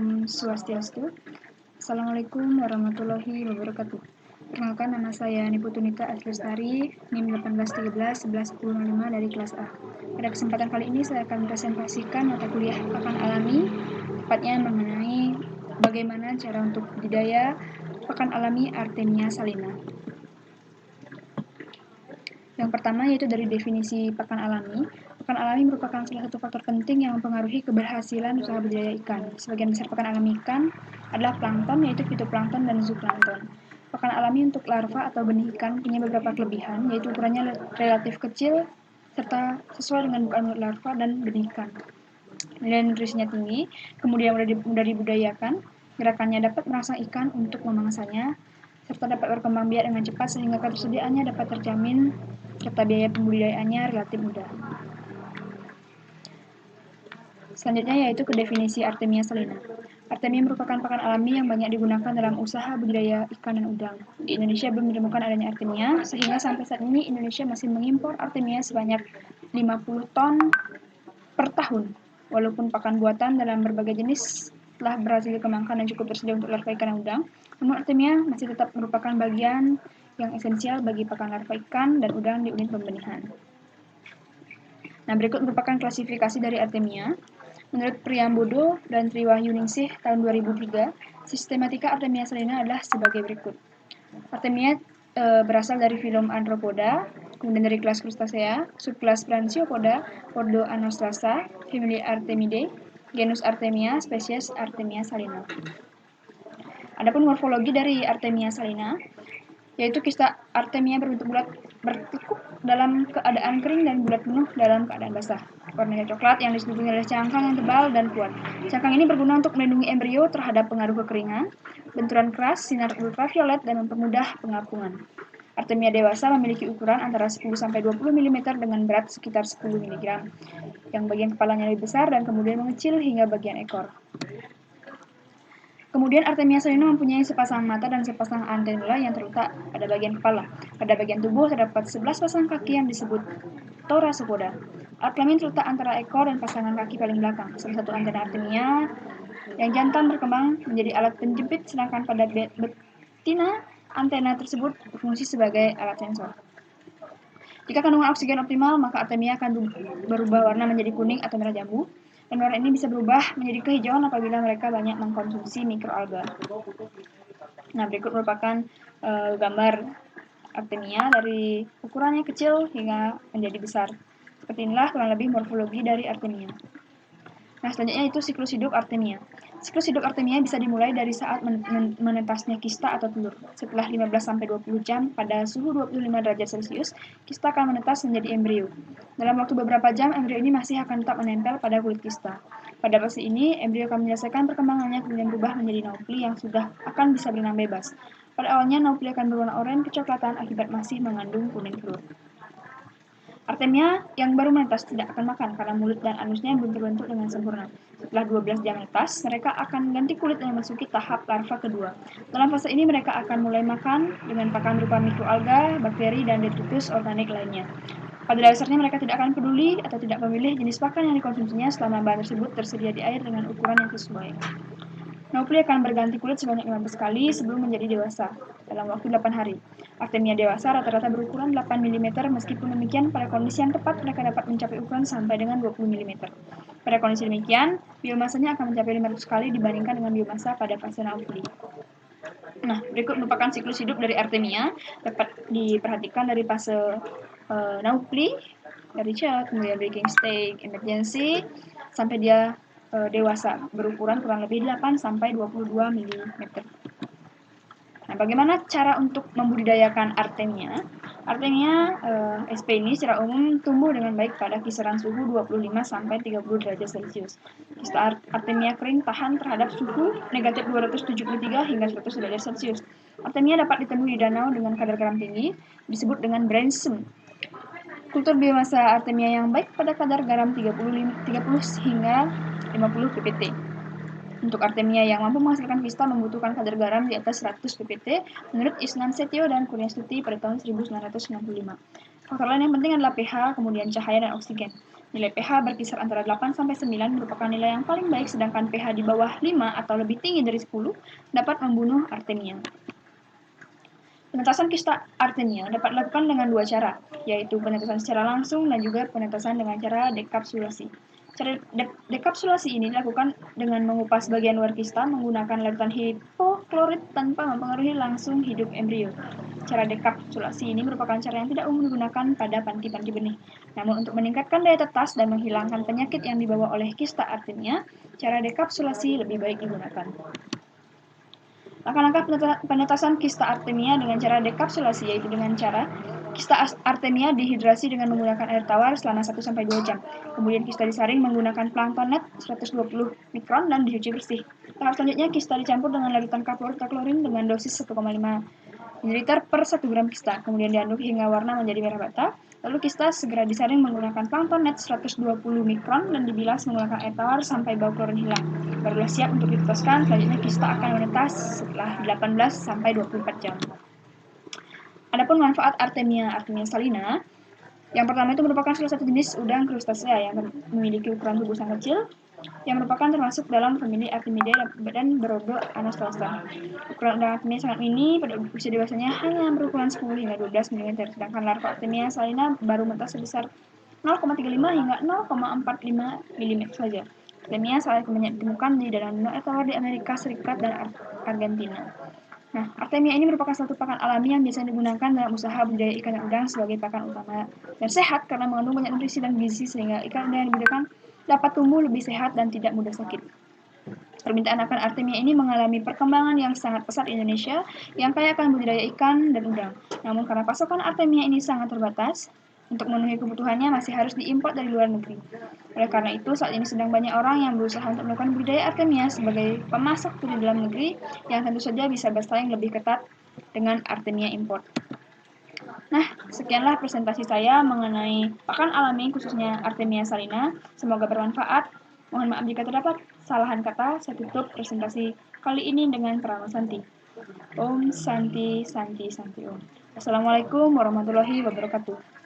Om Swastiastu. Assalamualaikum warahmatullahi wabarakatuh. Perkenalkan, nama saya Niputunita Aslestari, NIM 1813-1110 dari kelas A. Pada kesempatan kali ini saya akan presentasikan mata kuliah pakan alami, tepatnya mengenai bagaimana cara untuk budidaya pakan alami Artemia salina. Yang pertama yaitu dari definisi pakan alami. Pakan alami merupakan salah satu faktor penting yang mempengaruhi keberhasilan usaha budidaya ikan. Sebagian besar pakan alami ikan adalah plankton, yaitu fitoplankton dan zooplankton. Pakan alami untuk larva atau benih ikan punya beberapa kelebihan, yaitu ukurannya relatif kecil serta sesuai dengan ukuran larva dan benih ikan. Nilai nutrisinya tinggi, kemudian mudah dibudidayakan, gerakannya dapat merangsang ikan untuk memangsanya, serta dapat berkembang biak dengan cepat sehingga ketersediaannya dapat terjamin, serta biaya pembudidayaannya relatif mudah. Selanjutnya yaitu ke definisi Artemia salina. Artemia merupakan pakan alami yang banyak digunakan dalam usaha budidaya ikan dan udang. Di Indonesia belum ditemukan adanya Artemia, sehingga sampai saat ini Indonesia masih mengimpor Artemia sebanyak 50 ton per tahun. Walaupun pakan buatan dalam berbagai jenis telah berhasil dikembangkan dan cukup tersedia untuk larva ikan dan udang, namun Artemia masih tetap merupakan bagian yang esensial bagi pakan larva ikan dan udang di unit pembenihan. Nah, berikut merupakan klasifikasi dari Artemia. Menurut Priambodo dan Triwahyuningsih tahun 2003, sistematika Artemia salina adalah sebagai berikut. Artemia berasal dari filum Arthropoda, kemudian dari kelas Crustacea, subkelas Brachiopoda, ordo Anostrasa, famili Artemidae, genus Artemia, spesies Artemia salina. Adapun morfologi dari Artemia salina, yaitu kista Artemia berbentuk bulat bertekuk dalam keadaan kering dan bulat penuh dalam keadaan basah. Warnanya coklat yang diselimuti oleh cangkang yang tebal dan kuat. Cangkang ini berguna untuk melindungi embrio terhadap pengaruh kekeringan, benturan keras, sinar ultraviolet, dan mempermudah pengapungan. Artemia dewasa memiliki ukuran antara 10-20 mm dengan berat sekitar 10 mg, yang bagian kepalanya lebih besar dan kemudian mengecil hingga bagian ekor. Kemudian Artemia salina mempunyai sepasang mata dan sepasang antennula yang terletak pada bagian kepala. Pada bagian tubuh terdapat 11 pasang kaki yang disebut thoracopoda. Alat kelamin terletak antara ekor dan pasangan kaki paling belakang. Salah satu antena Artemia yang jantan berkembang menjadi alat penjepit, sedangkan pada betina antena tersebut berfungsi sebagai alat sensor. Jika kandungan oksigen optimal, maka Artemia akan berubah warna menjadi kuning atau merah jambu. Dan warna ini bisa berubah menjadi kehijauan apabila mereka banyak mengkonsumsi mikroalga. Nah, berikut merupakan gambar Artemia dari ukurannya kecil hingga menjadi besar. Seperti inilah kurang lebih morfologi dari Artemia. Nah, selanjutnya itu siklus hidup Artemia. Siklus hidup Artemia bisa dimulai dari saat menetasnya kista atau telur. Setelah 15-20 jam pada suhu 25 derajat Celcius, kista akan menetas menjadi embrio. Dalam waktu beberapa jam, embrio ini masih akan tetap menempel pada kulit kista. Pada fase ini, embrio akan menyelesaikan perkembangannya kemudian berubah menjadi naupli yang sudah akan bisa berenang bebas. Pada awalnya, naupli akan berwarna oranye kecoklatan akibat masih mengandung kuning telur. Artemia yang baru menetas tidak akan makan karena mulut dan anusnya belum terbentuk dengan sempurna. Setelah 12 jam menetas, mereka akan ganti kulit dan memasuki tahap larva kedua. Dalam fase ini mereka akan mulai makan dengan pakan berupa mikroalga, bakteri, dan detritus organik lainnya. Pada dasarnya mereka tidak akan peduli atau tidak memilih jenis pakan yang dikonsumsinya selama bahan tersebut tersedia di air dengan ukuran yang sesuai. Naupli akan berganti kulit sebanyak 15 kali sebelum menjadi dewasa, dalam waktu 8 hari. Artemia dewasa rata-rata berukuran 8 mm, meskipun demikian pada kondisi yang tepat mereka dapat mencapai ukuran sampai dengan 20 mm. Pada kondisi demikian, biomasanya akan mencapai 500 kali dibandingkan dengan biomasa pada fase naupli. Nah, berikut merupakan siklus hidup dari Artemia, dapat diperhatikan dari fase naupli, dari chat, kemudian breaking stage, emergency, sampai dia dewasa, berukuran kurang lebih 8-22 mm. Nah, bagaimana cara untuk membudidayakan Artemia? Artemia SP ini secara umum tumbuh dengan baik pada kisaran suhu 25-30 derajat Celcius. Kista Artemia kering tahan terhadap suhu negatif 273 hingga 100 derajat Celcius. Artemia dapat ditemui di danau dengan kadar garam tinggi, disebut dengan brainsem. Kultur biomasa Artemia yang baik pada kadar garam 30 hingga 50 ppt. Untuk Artemia yang mampu menghasilkan kista membutuhkan kadar garam di atas 100 ppt menurut Isnan Setio dan Kurniastuti pada tahun 1995. Faktor lain yang penting adalah pH, kemudian cahaya dan oksigen. Nilai pH berkisar antara 8-9 merupakan nilai yang paling baik, sedangkan pH di bawah 5 atau lebih tinggi dari 10 dapat membunuh Artemia. Penetasan kista Artemia dapat dilakukan dengan dua cara, yaitu penetasan secara langsung dan juga penetasan dengan cara dekapsulasi. Cara dekapsulasi ini dilakukan dengan mengupas bagian luar kista menggunakan larutan hipoklorit tanpa mempengaruhi langsung hidup embrio. Cara dekapsulasi ini merupakan cara yang tidak umum digunakan pada panti-panti benih. Namun untuk meningkatkan daya tetas dan menghilangkan penyakit yang dibawa oleh kista Artemia, cara dekapsulasi lebih baik digunakan. Langkah-langkah penetasan kista Artemia dengan cara dekapsulasi, yaitu dengan cara kista Artemia dihidrasi dengan menggunakan air tawar selama 1-2 jam. Kemudian kista disaring menggunakan plankton net 120 mikron dan dicuci bersih. Tahap selanjutnya kista dicampur dengan larutan kapur-taklorin dengan dosis 1,5 ml per 1 gram kista. Kemudian diaduk hingga warna menjadi merah bata. Lalu kista segera disaring menggunakan plankton net 120 mikron dan dibilas menggunakan air tawar sampai bau klorin hilang. Barulah siap untuk ditetaskan. Selanjutnya kista akan menetas setelah 18-24 jam. Adapun manfaat Artemia salina, yang pertama itu merupakan salah satu jenis udang krustasea yang memiliki ukuran tubuh sangat kecil, yang merupakan termasuk dalam famili Artemidae dan berodo Anastasta. Ukuran udang Artemia sangat mini, pada usia dewasanya hanya berukuran 10 hingga 12 mm, sedangkan larva Artemia salina baru menetas sebesar 0,35 hingga 0,45 mm saja. Artemia sangat banyak ditemukan di dalam benua air tawar di Amerika Serikat dan Argentina. Nah, Artemia ini merupakan suatu pakan alami yang biasanya digunakan dalam usaha budidaya ikan dan udang sebagai pakan utama dan sehat karena mengandung banyak nutrisi dan gizi sehingga ikan udang yang dibudidayakan dapat tumbuh lebih sehat dan tidak mudah sakit. Permintaan akan Artemia ini mengalami perkembangan yang sangat pesat di Indonesia yang kaya akan budidaya ikan dan udang. Namun karena pasokan Artemia ini sangat terbatas, untuk memenuhi kebutuhannya masih harus diimpor dari luar negeri. Oleh karena itu, saat ini sedang banyak orang yang berusaha untuk melakukan budidaya Artemia sebagai pemasok di dalam negeri yang tentu saja bisa bersaing lebih ketat dengan Artemia impor. Nah, sekianlah presentasi saya mengenai pakan alami khususnya Artemia salina. Semoga bermanfaat. Mohon maaf jika terdapat kesalahan kata. Saya tutup presentasi kali ini dengan Prana Santi. Om Santi Santi Santi Om. Assalamualaikum warahmatullahi wabarakatuh.